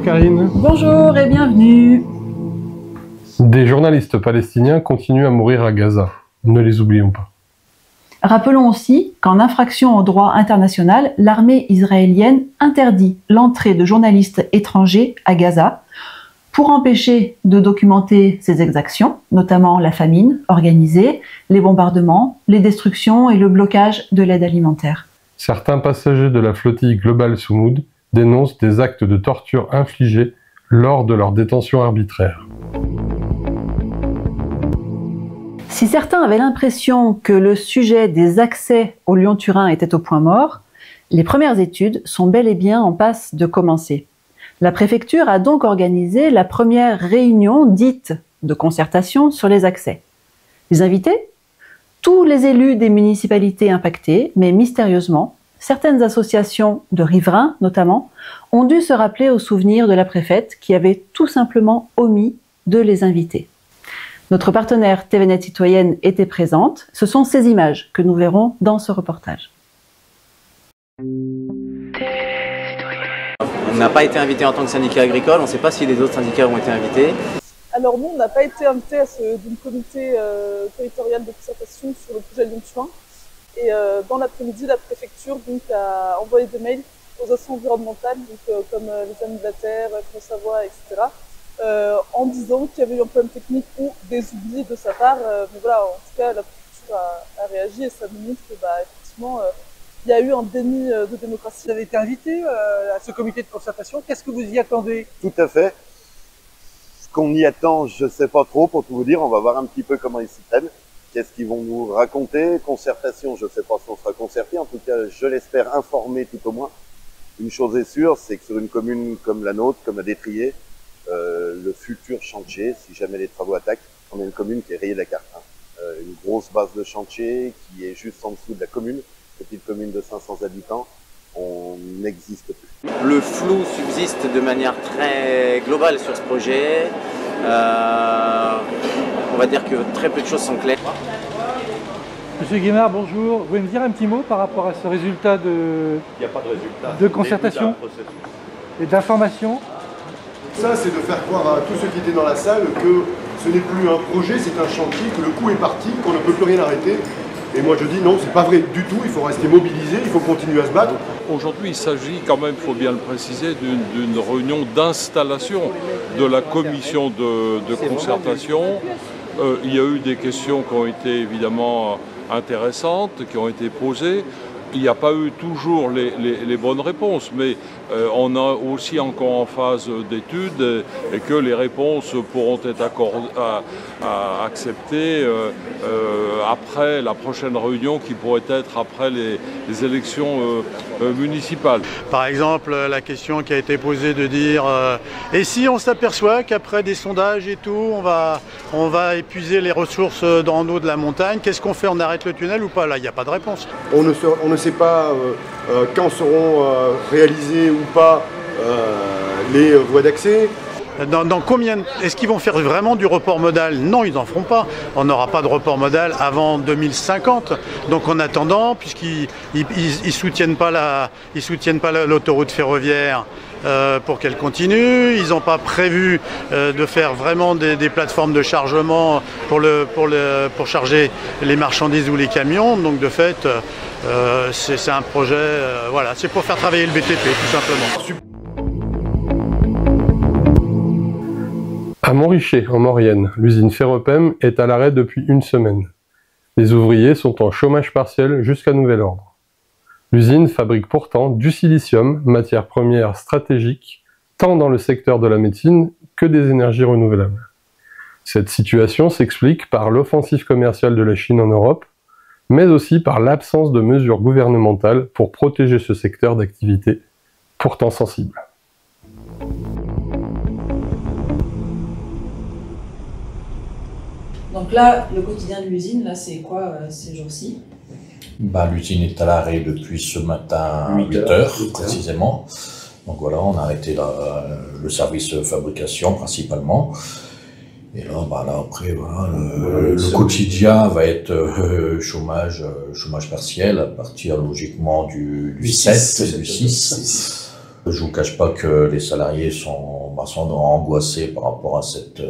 Karine. Bonjour et bienvenue. Des journalistes palestiniens continuent à mourir à Gaza. Ne les oublions pas. Rappelons aussi qu'en infraction au droit international, l'armée israélienne interdit l'entrée de journalistes étrangers à Gaza pour empêcher de documenter ces exactions, notamment la famine organisée, les bombardements, les destructions et le blocage de l'aide alimentaire. Certains passagers de la flottille Global Soumoud dénoncent des actes de torture infligés lors de leur détention arbitraire. Si certains avaient l'impression que le sujet des accès au Lyon-Turin était au point mort, les premières études sont bel et bien en passe de commencer. La préfecture a donc organisé la première réunion dite de concertation sur les accès. Les invités ? Tous les élus des municipalités impactées, mais mystérieusement, certaines associations de riverains notamment, ont dû se rappeler au souvenir de la préfète qui avait tout simplement omis de les inviter. Notre partenaire TVNet Citoyenne était présente. Ce sont ces images que nous verrons dans ce reportage. On n'a pas été invité en tant que syndicat agricole, on ne sait pas si les autres syndicats ont été invités. Alors nous, on n'a pas été invité à d'un comité territorial de concertation sur le projet Lyon-Turin. Et dans l'après-midi, la préfecture donc, a envoyé des mails aux associations environnementales, comme les Amis de la Terre, France Savoie, etc., en disant qu'il y avait eu un problème technique ou des oublis de sa part. Mais voilà, en tout cas, la préfecture a réagi et ça nous montre que, effectivement, il y a eu un déni de démocratie. Vous avez été invité à ce comité de concertation. Qu'est-ce que vous y attendez? Tout à fait. Ce qu'on y attend, je ne sais pas trop, pour tout vous dire. On va voir un petit peu comment ils s'y prennent. Qu'est-ce qu'ils vont nous raconter? Concertation, je ne sais pas si on sera concerté. En tout cas, je l'espère informer tout au moins. Une chose est sûre, c'est que sur une commune comme la nôtre, comme à Détrier, le futur chantier, si jamais les travaux attaquent, on a une commune qui est rayée de la carte. Une grosse base de chantier qui est juste en dessous de la commune, petite commune de 500 habitants, on n'existe plus. Le flou subsiste de manière très globale sur ce projet. On va dire que très peu de choses sont claires. Monsieur Guémard, bonjour. Vous pouvez me dire un petit mot par rapport à ce résultat Il n'y a pas de résultat. De concertation et d'information? Ça, c'est de faire croire à tous ceux qui étaient dans la salle que ce n'est plus un projet, c'est un chantier, que le coup est parti, qu'on ne peut plus rien arrêter. Et moi je dis non, c'est pas vrai du tout, il faut rester mobilisé, il faut continuer à se battre. Aujourd'hui, il s'agit quand même, il faut bien le préciser, d'une réunion d'installation de la commission de concertation. Il y a eu des questions qui ont été évidemment intéressantes, qui ont été posées. Il n'y a pas eu toujours les bonnes réponses, mais on a aussi encore en phase d'études et que les réponses pourront être acceptées après la prochaine réunion qui pourrait être après les élections municipales. Par exemple, la question qui a été posée de dire et si on s'aperçoit qu'après des sondages et tout, on va épuiser les ressources en eau de la montagne, qu'est-ce qu'on fait? On arrête le tunnel ou pas? Là, il n'y a pas de réponse. On ne sait pas quand seront réalisées ou pas les voies d'accès. Dans combien est-ce qu'ils vont faire vraiment du report modal? Non, ils n'en feront pas. On n'aura pas de report modal avant 2050. Donc en attendant, puisqu'ils soutiennent pas l'autoroute ferroviaire pour qu'elle continue, ils n'ont pas prévu de faire vraiment des plateformes de chargement pour charger les marchandises ou les camions. Donc de fait, c'est un projet, voilà, c'est pour faire travailler le BTP tout simplement. À Montrichet, en Maurienne, l'usine Ferropem est à l'arrêt depuis une semaine. Les ouvriers sont en chômage partiel jusqu'à nouvel ordre. L'usine fabrique pourtant du silicium, matière première stratégique, tant dans le secteur de la médecine que des énergies renouvelables. Cette situation s'explique par l'offensive commerciale de la Chine en Europe, mais aussi par l'absence de mesures gouvernementales pour protéger ce secteur d'activité, pourtant sensible. Donc là, le quotidien de l'usine, là, c'est quoi ces jours-ci? L'usine est à l'arrêt depuis ce matin 8 heures précisément. Donc voilà, on a arrêté le service fabrication principalement. Et là, après, voilà, le quotidien va être chômage partiel à partir logiquement du 7 et du 6. Je ne vous cache pas que les salariés sont angoissés par rapport à cette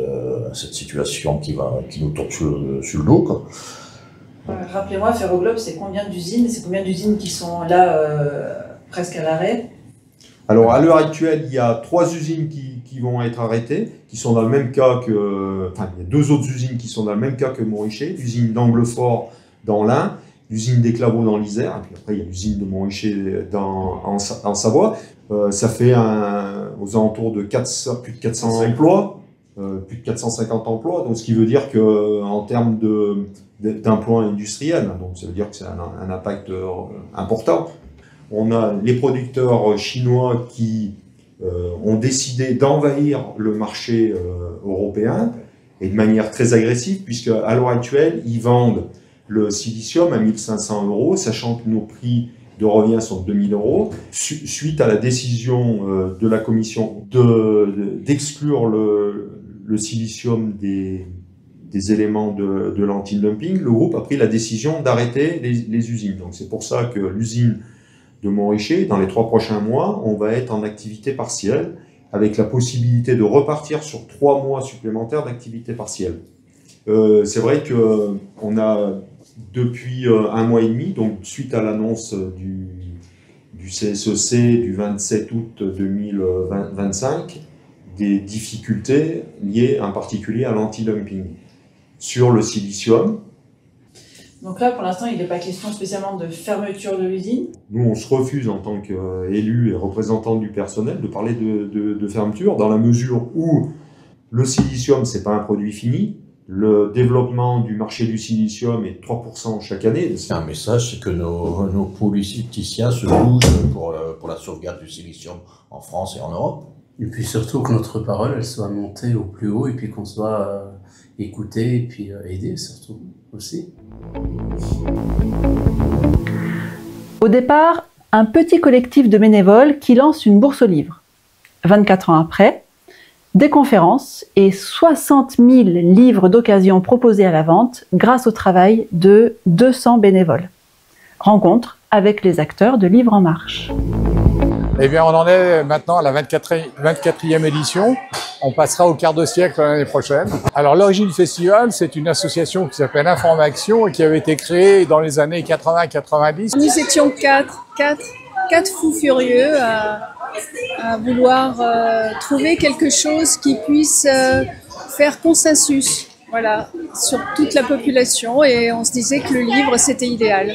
situation qui nous tombe sur le dos, quoi. Rappelez-moi, Ferroglobe, c'est combien d'usines? C'est combien d'usines qui sont là presque à l'arrêt? Alors à l'heure actuelle, il y a 3 usines qui vont être arrêtées, qui sont dans le même cas que... Enfin, il y a 2 autres usines qui sont dans le même cas que Montricher, l'usine d'Anglefort dans l'Ain, l'usine d'Éclaveau dans l'Isère, et puis après il y a l'usine de Montricher en Savoie. Ça fait aux alentours de plus de 400 emplois, plus de 450 emplois, donc ce qui veut dire qu'en termes d'emplois industriels, donc ça veut dire que c'est un impact important. On a les producteurs chinois qui ont décidé d'envahir le marché européen, et de manière très agressive, puisque à l'heure actuelle, ils vendent le silicium à 1 500 €, sachant que nos prix de revient sont de 2 000 €, suite à la décision de la Commission d'exclure le silicium des éléments de l'anti-dumping. Le groupe a pris la décision d'arrêter les usines. Donc c'est pour ça que l'usine de Montricher, dans les 3 prochains mois, on va être en activité partielle, avec la possibilité de repartir sur 3 mois supplémentaires d'activité partielle. C'est vrai qu'on a, depuis 1 mois et demi, donc suite à l'annonce du CSEC du 27 août 2025, des difficultés liées en particulier à l'anti-dumping sur le silicium. Donc là, pour l'instant, il n'est pas question spécialement de fermeture de l'usine. Nous, on se refuse en tant qu'élus et représentants du personnel de parler de fermeture, dans la mesure où le silicium, ce n'est pas un produit fini. Le développement du marché du silicium est 3% chaque année. Un message, c'est que nos politiciens se bougent pour la sauvegarde du silicium en France et en Europe. Et puis surtout que notre parole, elle soit montée au plus haut et puis qu'on soit écouté et puis aidé surtout aussi. Au départ, un petit collectif de bénévoles qui lance une bourse aux livres. 24 ans après, des conférences et 60 000 livres d'occasion proposés à la vente grâce au travail de 200 bénévoles. Rencontre avec les acteurs de Livres en Marche. Eh bien, on en est maintenant à la 24e édition. On passera au quart de siècle l'année prochaine. Alors, l'origine du festival, c'est une association qui s'appelle Information et qui avait été créée dans les années 80-90. Nous étions quatre fous furieux à vouloir trouver quelque chose qui puisse faire consensus, voilà, sur toute la population, et on se disait que le livre c'était idéal.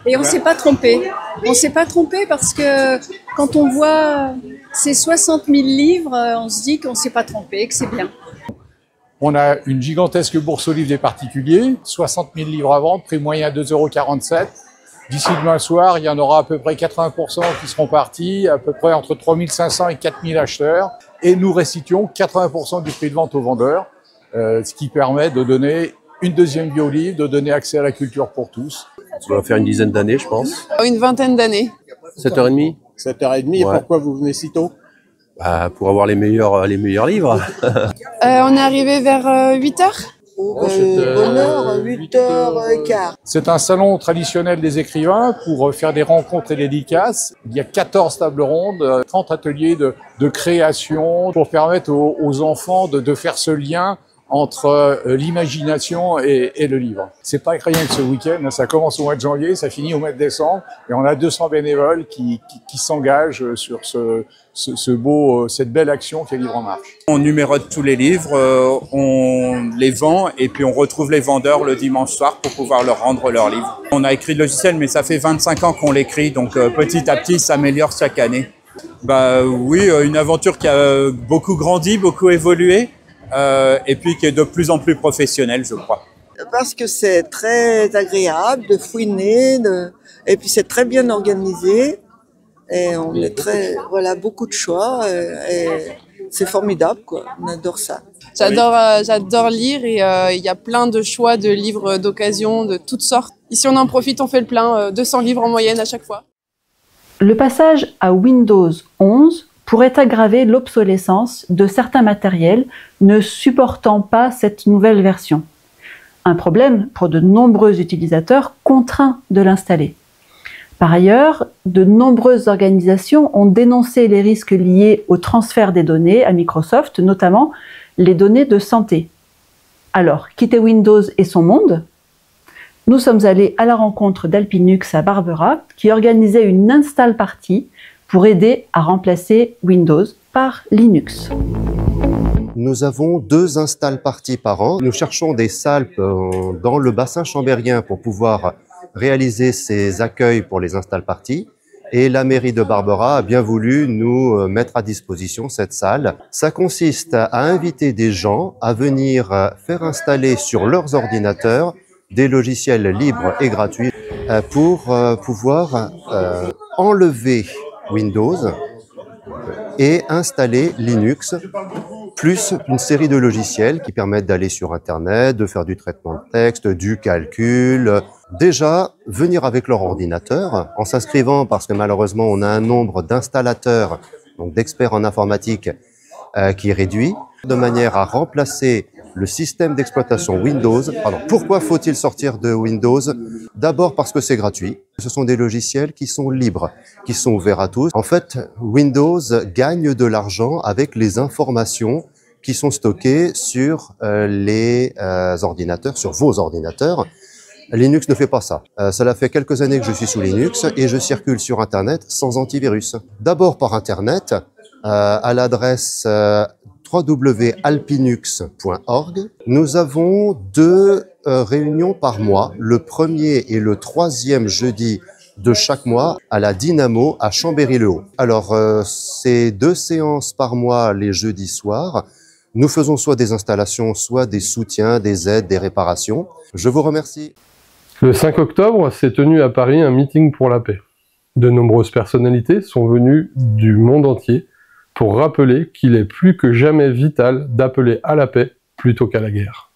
Et on s'est pas trompé. On s'est pas trompé parce que quand on voit ces 60 000 livres, on se dit qu'on s'est pas trompé, que c'est bien. On a une gigantesque bourse aux livres des particuliers, 60 000 livres à vendre, prix moyen 2,47 €. D'ici demain soir, il y en aura à peu près 80% qui seront partis, à peu près entre 3 500 et 4 000 acheteurs. Et nous restituons 80% du prix de vente aux vendeurs, ce qui permet de donner une deuxième vie au livre, de donner accès à la culture pour tous. Ça va faire une dizaine d'années, je pense. Une vingtaine d'années. 7h30. 7h30, et pourquoi vous venez si tôt? Pour avoir les meilleurs livres. On est arrivé vers 8h. Bonne heure, 8h15. C'est un salon traditionnel des écrivains pour faire des rencontres et des dédicaces. Il y a 14 tables rondes, 30 ateliers de création pour permettre aux enfants de faire ce lien entre l'imagination et le livre. C'est pas rien que ce week-end, ça commence au mois de janvier, ça finit au mois de décembre, et on a 200 bénévoles qui s'engagent sur cette belle action qui est Livres en Marche. On numérote tous les livres, on les vend et puis on retrouve les vendeurs le dimanche soir pour pouvoir leur rendre leurs livres. On a écrit le logiciel, mais ça fait 25 ans qu'on l'écrit, donc petit à petit, ça s'améliore chaque année. Oui, une aventure qui a beaucoup grandi, beaucoup évolué. Et puis qui est de plus en plus professionnel, je crois. Parce que c'est très agréable de fouiner, et puis c'est très bien organisé, et on est beaucoup de choix, et c'est formidable, quoi. On adore ça. J'adore lire, et il y a plein de choix de livres d'occasion de toutes sortes. Ici, on en profite, on fait le plein, 200 livres en moyenne à chaque fois. Le passage à Windows 11 pourrait aggraver l'obsolescence de certains matériels ne supportant pas cette nouvelle version. Un problème pour de nombreux utilisateurs contraints de l'installer. Par ailleurs, de nombreuses organisations ont dénoncé les risques liés au transfert des données à Microsoft, notamment les données de santé. Alors, quitter Windows et son monde? Nous sommes allés à la rencontre d'Alpinux à Barbera, qui organisait une install party pour aider à remplacer Windows par Linux. Nous avons 2 install parties par an. Nous cherchons des salles dans le bassin chambérien pour pouvoir réaliser ces accueils pour les install parties. Et la mairie de Barbera a bien voulu nous mettre à disposition cette salle. Ça consiste à inviter des gens à venir faire installer sur leurs ordinateurs des logiciels libres et gratuits pour pouvoir enlever Windows et installer Linux, plus une série de logiciels qui permettent d'aller sur Internet, de faire du traitement de texte, du calcul. Déjà, venir avec leur ordinateur, en s'inscrivant, parce que malheureusement, on a un nombre d'installateurs, donc d'experts en informatique, qui est réduit, de manière à remplacer le système d'exploitation Windows. Pardon. Pourquoi faut-il sortir de Windows? D'abord parce que c'est gratuit. Ce sont des logiciels qui sont libres, qui sont ouverts à tous. En fait, Windows gagne de l'argent avec les informations qui sont stockées sur les ordinateurs, sur vos ordinateurs. Linux ne fait pas ça. Cela fait quelques années que je suis sous Linux et je circule sur Internet sans antivirus. D'abord par Internet, à l'adresse www.alpinux.org. Nous avons 2 réunions par mois, le 1er et le 3e jeudi de chaque mois à la Dynamo à Chambéry-le-Haut. Alors, c'est 2 séances par mois les jeudis soirs. Nous faisons soit des installations, soit des soutiens, des aides, des réparations. Je vous remercie. Le 5 octobre s'est tenu à Paris un meeting pour la paix. De nombreuses personnalités sont venues du monde entier pour rappeler qu'il est plus que jamais vital d'appeler à la paix plutôt qu'à la guerre.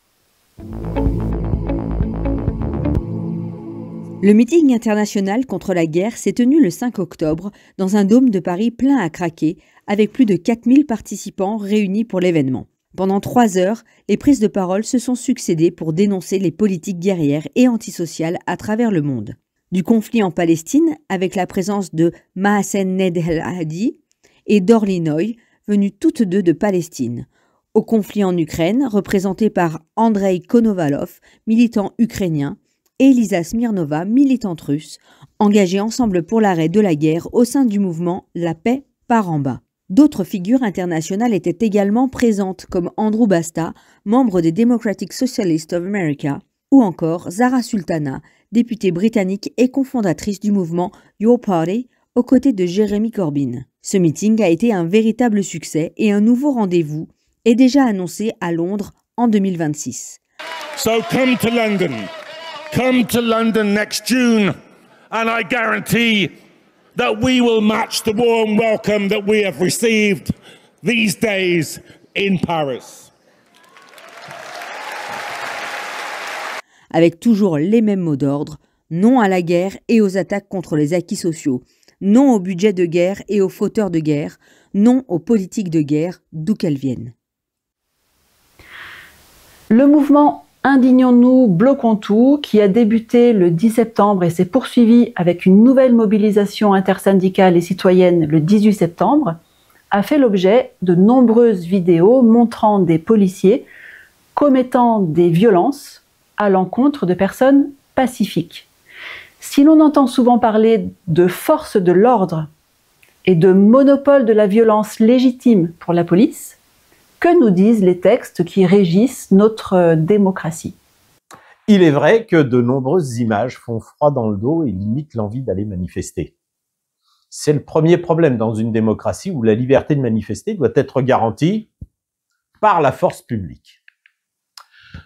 Le meeting international contre la guerre s'est tenu le 5 octobre dans un dôme de Paris plein à craquer, avec plus de 4000 participants réunis pour l'événement. Pendant 3 heures, les prises de parole se sont succédées pour dénoncer les politiques guerrières et antisociales à travers le monde. Du conflit en Palestine, avec la présence de Mahasen Ned El Hadi, et d'Orly Noy, venues toutes 2 de Palestine. Au conflit en Ukraine, représenté par Andrei Konovalov, militant ukrainien, et Elisa Smirnova, militante russe, engagés ensemble pour l'arrêt de la guerre au sein du mouvement La paix par en bas. D'autres figures internationales étaient également présentes, comme Andrew Basta, membre des Democratic Socialists of America, ou encore Zara Sultana, députée britannique et cofondatrice du mouvement Your Party, aux côtés de Jeremy Corbyn. Ce meeting a été un véritable succès et un nouveau rendez-vous est déjà annoncé à Londres en 2026. So come to London next June, and I guarantee that we will match the warm welcome that we have received these days in Paris. Avec toujours les mêmes mots d'ordre, non à la guerre et aux attaques contre les acquis sociaux, non au budget de guerre et aux fauteurs de guerre, non aux politiques de guerre, d'où qu'elles viennent. Le mouvement Indignons-nous, bloquons tout, qui a débuté le 10 septembre et s'est poursuivi avec une nouvelle mobilisation intersyndicale et citoyenne le 18 septembre, a fait l'objet de nombreuses vidéos montrant des policiers commettant des violences à l'encontre de personnes pacifiques. Si l'on entend souvent parler de force de l'ordre et de monopole de la violence légitime pour la police, que nous disent les textes qui régissent notre démocratie? Il est vrai que de nombreuses images font froid dans le dos et limitent l'envie d'aller manifester. C'est le premier problème dans une démocratie où la liberté de manifester doit être garantie par la force publique.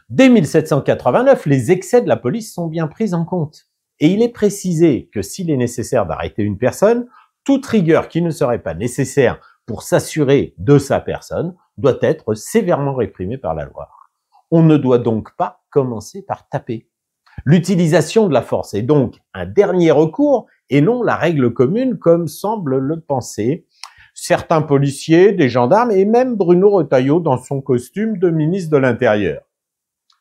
Dès 1789, les excès de la police sont bien pris en compte. Et il est précisé que s'il est nécessaire d'arrêter une personne, toute rigueur qui ne serait pas nécessaire pour s'assurer de sa personne doit être sévèrement réprimée par la loi. On ne doit donc pas commencer par taper. L'utilisation de la force est donc un dernier recours et non la règle commune comme semble le penser certains policiers, des gendarmes et même Bruno Retailleau dans son costume de ministre de l'Intérieur.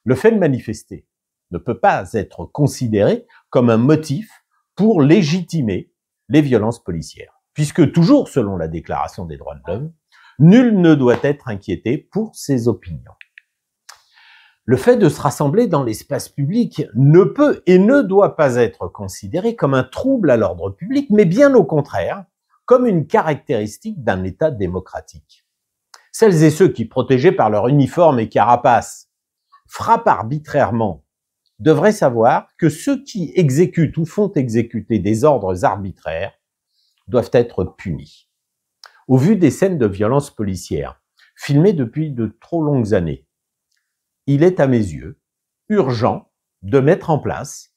Le fait de manifester ne peut pas être considéré comme un motif pour légitimer les violences policières. Puisque toujours selon la Déclaration des droits de l'homme, nul ne doit être inquiété pour ses opinions. Le fait de se rassembler dans l'espace public ne peut et ne doit pas être considéré comme un trouble à l'ordre public, mais bien au contraire, comme une caractéristique d'un État démocratique. Celles et ceux qui, protégés par leur uniforme et carapace, frappent arbitrairement, devraient savoir que ceux qui exécutent ou font exécuter des ordres arbitraires doivent être punis. Au vu des scènes de violence policière, filmées depuis de trop longues années, il est à mes yeux urgent de mettre en place,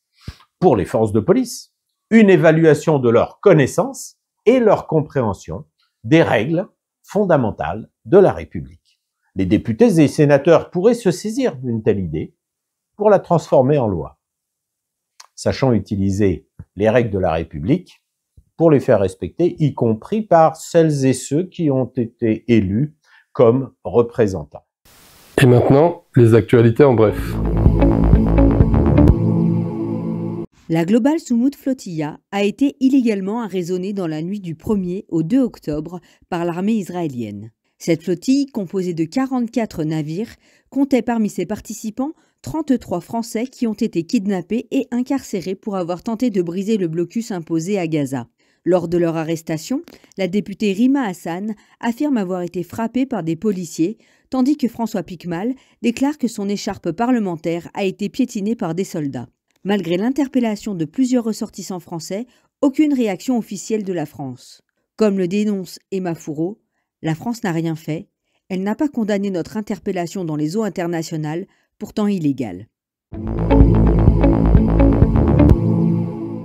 pour les forces de police, une évaluation de leur connaissance et leur compréhension des règles fondamentales de la République. Les députés et sénateurs pourraient se saisir d'une telle idée pour la transformer en loi, sachant utiliser les règles de la République pour les faire respecter, y compris par celles et ceux qui ont été élus comme représentants. Et maintenant, les actualités en bref. La Global Soumoud Flotilla a été illégalement arraisonnée dans la nuit du 1er au 2 octobre par l'armée israélienne. Cette flottille, composée de 44 navires, comptait parmi ses participants 33 Français qui ont été kidnappés et incarcérés pour avoir tenté de briser le blocus imposé à Gaza. Lors de leur arrestation, la députée Rima Hassan affirme avoir été frappée par des policiers, tandis que François Piquemal déclare que son écharpe parlementaire a été piétinée par des soldats. Malgré l'interpellation de plusieurs ressortissants français, aucune réaction officielle de la France. Comme le dénonce Emma Fourreau, la France n'a rien fait, elle n'a pas condamné notre interpellation dans les eaux internationales, pourtant illégales.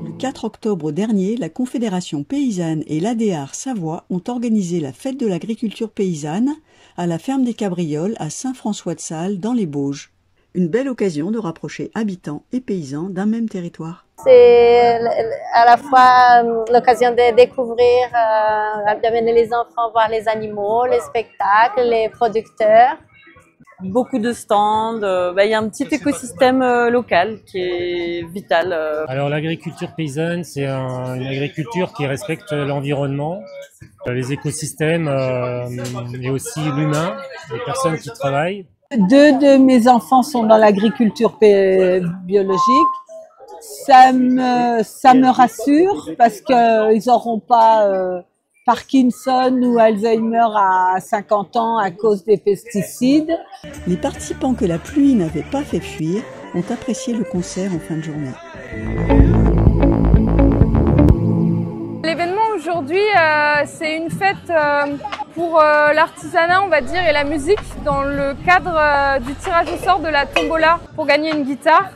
Le 4 octobre dernier, la Confédération paysanne et l'ADAR Savoie ont organisé la fête de l'agriculture paysanne à la ferme des Cabrioles à Saint-François-de-Sales dans les Bauges. Une belle occasion de rapprocher habitants et paysans d'un même territoire. C'est à la fois l'occasion de découvrir, d'amener les enfants voir les animaux, les spectacles, les producteurs. Beaucoup de stands, y a un petit écosystème local qui est vital. Alors l'agriculture paysanne, c'est une agriculture qui respecte l'environnement, les écosystèmes et aussi l'humain, les personnes qui travaillent. 2 de mes enfants sont dans l'agriculture biologique. Ça me rassure parce qu'ils n'auront pas Parkinson ou Alzheimer à 50 ans à cause des pesticides. Les participants que la pluie n'avait pas fait fuir ont apprécié le concert en fin de journée. L'événement aujourd'hui, c'est une fête pour l'artisanat, on va dire, et la musique dans le cadre du tirage au sort de la tombola pour gagner une guitare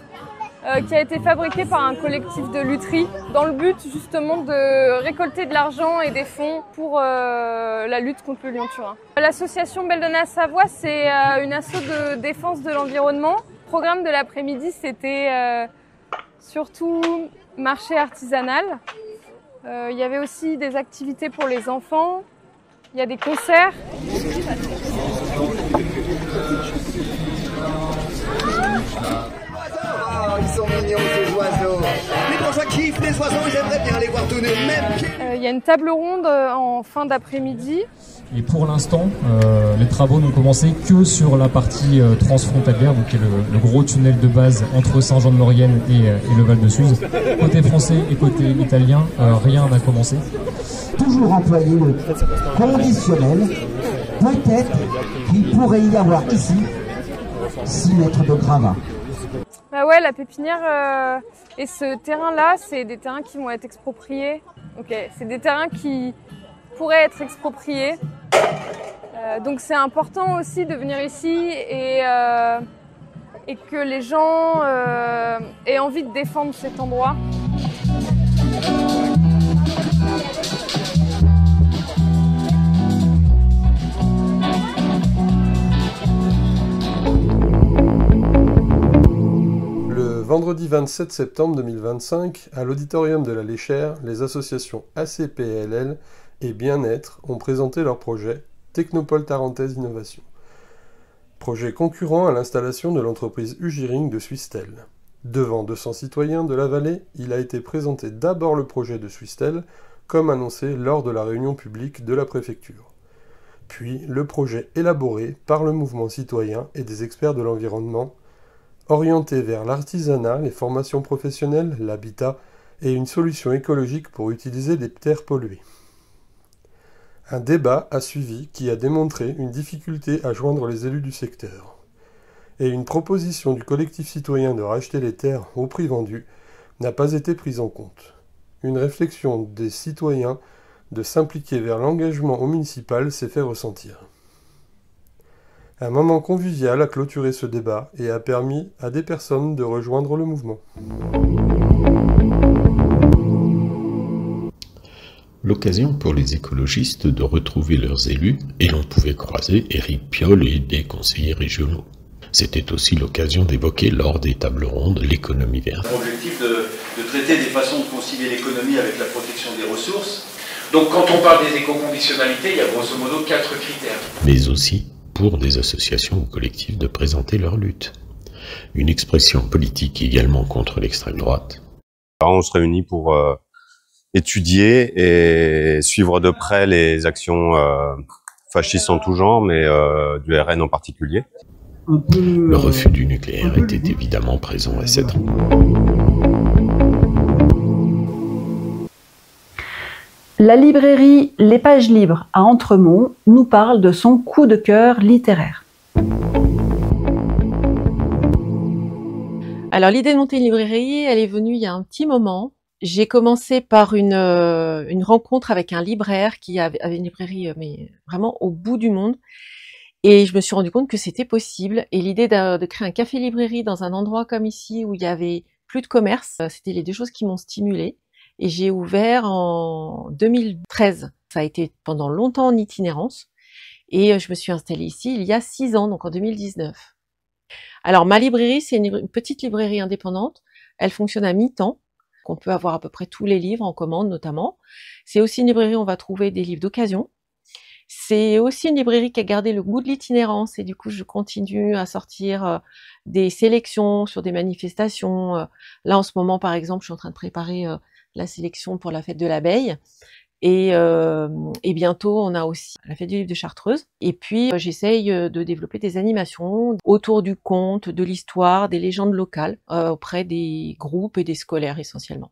qui a été fabriquée par un collectif de lutherie dans le but justement de récolter de l'argent et des fonds pour la lutte contre le lion-turin. L'association Belledonne Savoie, c'est une asso de défense de l'environnement. Le programme de l'après-midi, c'était surtout marché artisanal. Il y avait aussi des activités pour les enfants, il y a des concerts. Oh, ils sont mignons ces oiseaux. Les bourgeois kiffent les oiseaux, ils aimeraient bien les voir tous nus. Il y a une table ronde en fin d'après-midi. Et pour l'instant, les travaux n'ont commencé que sur la partie transfrontalière, donc qui est le gros tunnel de base entre Saint-Jean-de-Maurienne et le Val-de-Suse. Côté français et côté italien, rien n'a commencé. Toujours employer le conditionnel. Peut-être qu'il pourrait y avoir ici 6 mètres de gravats. Bah ouais, la pépinière et ce terrain-là, c'est des terrains qui vont être expropriés. Ok, c'est des terrains qui pourraient être expropriés. Donc c'est important aussi de venir ici et que les gens aient envie de défendre cet endroit. Vendredi 27 septembre 2025, à l'auditorium de la Léchère, les associations ACPLL et Bien-être ont présenté leur projet Technopole Tarentaise Innovation. Projet concurrent à l'installation de l'entreprise Ugiring de Suistel. Devant 200 citoyens de la vallée, il a été présenté d'abord le projet de Swistel, comme annoncé lors de la réunion publique de la préfecture. Puis le projet élaboré par le mouvement citoyen et des experts de l'environnement, orienté vers l'artisanat, les formations professionnelles, l'habitat et une solution écologique pour utiliser des terres polluées. Un débat a suivi qui a démontré une difficulté à joindre les élus du secteur. Et une proposition du collectif citoyen de racheter les terres au prix vendu n'a pas été prise en compte. Une réflexion des citoyens de s'impliquer vers l'engagement au municipal s'est fait ressentir. Un moment convivial a clôturé ce débat et a permis à des personnes de rejoindre le mouvement. L'occasion pour les écologistes de retrouver leurs élus et l'on pouvait croiser Éric Piolle et des conseillers régionaux. C'était aussi l'occasion d'évoquer lors des tables rondes l'économie verte. L'objectif de traiter des façons de concilier l'économie avec la protection des ressources. Donc quand on parle des éco-conditionnalités, il y a grosso modo 4 critères. Mais aussi pour des associations ou collectifs de présenter leur lutte. Une expression politique également contre l'extrême droite. On se réunit pour étudier et suivre de près les actions fascistes en tout genre, mais du RN en particulier. Le refus du nucléaire était évidemment présent à cette rencontre. La librairie Les Pages Libres à Entremont nous parle de son coup de cœur littéraire. Alors l'idée de monter une librairie, elle est venue il y a un petit moment. J'ai commencé par une rencontre avec un libraire qui avait une librairie mais vraiment au bout du monde. Et je me suis rendu compte que c'était possible. Et l'idée de créer un café-librairie dans un endroit comme ici où il y avait plus de commerce, c'était les deux choses qui m'ont stimulée. Et j'ai ouvert en 2013. Ça a été pendant longtemps en itinérance. Et je me suis installée ici il y a 6 ans, donc en 2019. Alors ma librairie, c'est une petite librairie indépendante. Elle fonctionne à mi-temps. On peut avoir à peu près tous les livres en commande notamment. C'est aussi une librairie où on va trouver des livres d'occasion. C'est aussi une librairie qui a gardé le goût de l'itinérance et du coup je continue à sortir des sélections sur des manifestations. Là en ce moment par exemple je suis en train de préparer la sélection pour la fête de l'abeille et bientôt on a aussi la fête du livre de Chartreuse. Et puis j'essaye de développer des animations autour du conte, de l'histoire, des légendes locales auprès des groupes et des scolaires essentiellement.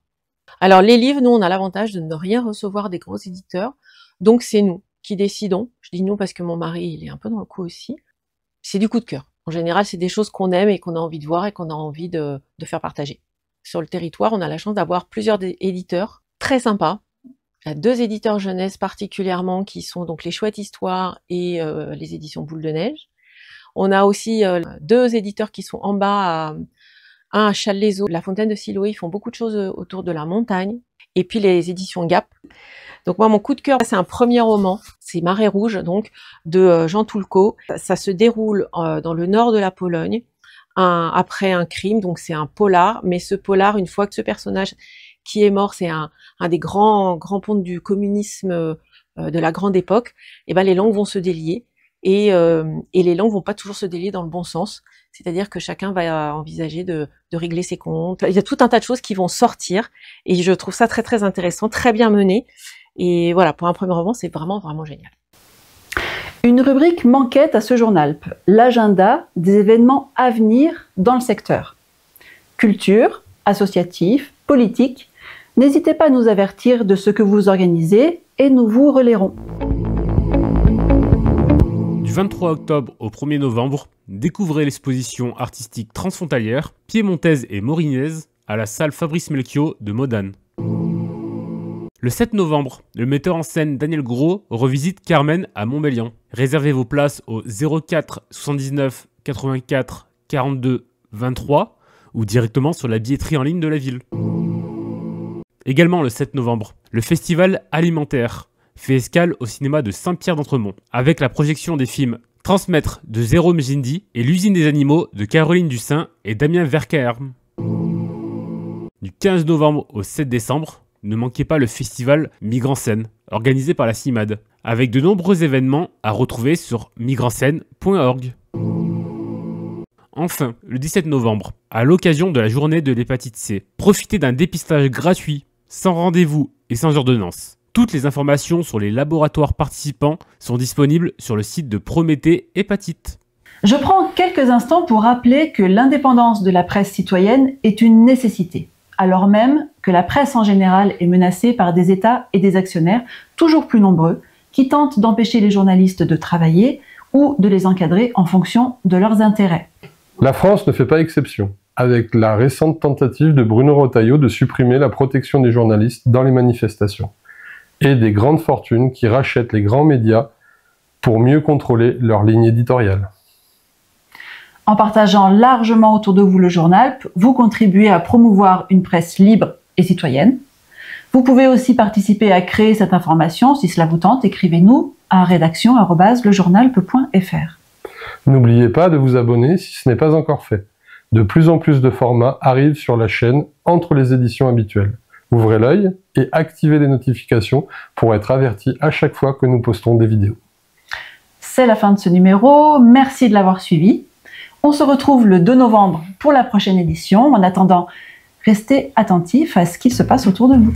Alors les livres, nous on a l'avantage de ne rien recevoir des gros éditeurs, donc c'est nous qui décidons. Je dis nous parce que mon mari il est un peu dans le coup aussi. C'est du coup de cœur. En général c'est des choses qu'on aime et qu'on a envie de voir et qu'on a envie de faire partager. Sur le territoire on a la chance d'avoir plusieurs éditeurs très sympas. Il y a 2 éditeurs jeunesse particulièrement qui sont donc les Chouettes Histoires et les éditions Boule de Neige. On a aussi 2 éditeurs qui sont en bas, un à Challes-les-Eaux, la Fontaine de Siloé, ils font beaucoup de choses autour de la montagne. Et puis les éditions Gap. Donc moi mon coup de cœur c'est un premier roman, c'est Marée Rouge donc de Jean Toulko. Ça se déroule dans le nord de la Pologne après un crime, donc c'est un polar, mais ce polar une fois que ce personnage qui est mort, c'est un des grands pontes du communisme de la grande époque, et ben les langues vont se délier et les langues vont pas toujours se délier dans le bon sens, c'est-à-dire que chacun va envisager de régler ses comptes. Il y a tout un tas de choses qui vont sortir et je trouve ça très très intéressant, très bien mené. Et voilà, pour un premier roman, c'est vraiment vraiment génial. Une rubrique manquait à ce journal, l'agenda des événements à venir dans le secteur. Culture, associatif, politique, n'hésitez pas à nous avertir de ce que vous organisez et nous vous relayerons. Du 23 octobre au 1er novembre, découvrez l'exposition artistique transfrontalière, piémontaise et morinaise à la salle Fabrice Melchior de Modane. Le 7 novembre, le metteur en scène Daniel Gros revisite Carmen à Montbéliard. Réservez vos places au 04 79 84 42 23 ou directement sur la billetterie en ligne de la ville. Également le 7 novembre, le festival alimentaire fait escale au cinéma de Saint-Pierre d'Entremont avec la projection des films Transmettre de Jérôme Gindy et L'usine des animaux de Caroline Dussin et Damien Vercaerm. Du 15 novembre au 7 décembre, ne manquez pas le festival Migranscène, organisé par la CIMAD, avec de nombreux événements à retrouver sur migranscène.org. Enfin, le 17 novembre, à l'occasion de la journée de l'hépatite C, profitez d'un dépistage gratuit, sans rendez-vous et sans ordonnance. Toutes les informations sur les laboratoires participants sont disponibles sur le site de Prométhée Hépatite. Je prends quelques instants pour rappeler que l'indépendance de la presse citoyenne est une nécessité, alors même que la presse en général est menacée par des États et des actionnaires toujours plus nombreux qui tentent d'empêcher les journalistes de travailler ou de les encadrer en fonction de leurs intérêts. La France ne fait pas exception, avec la récente tentative de Bruno Retailleau de supprimer la protection des journalistes dans les manifestations, et des grandes fortunes qui rachètent les grands médias pour mieux contrôler leur ligne éditoriale. En partageant largement autour de vous le journal, vous contribuez à promouvoir une presse libre et citoyenne. Vous pouvez aussi participer à créer cette information. Si cela vous tente, écrivez-nous à rédaction@lejournalpe.fr. N'oubliez pas de vous abonner si ce n'est pas encore fait. De plus en plus de formats arrivent sur la chaîne entre les éditions habituelles. Ouvrez l'œil et activez les notifications pour être averti à chaque fois que nous postons des vidéos. C'est la fin de ce numéro. Merci de l'avoir suivi. On se retrouve le 2 novembre pour la prochaine édition. En attendant, restez attentifs à ce qu'il se passe autour de vous.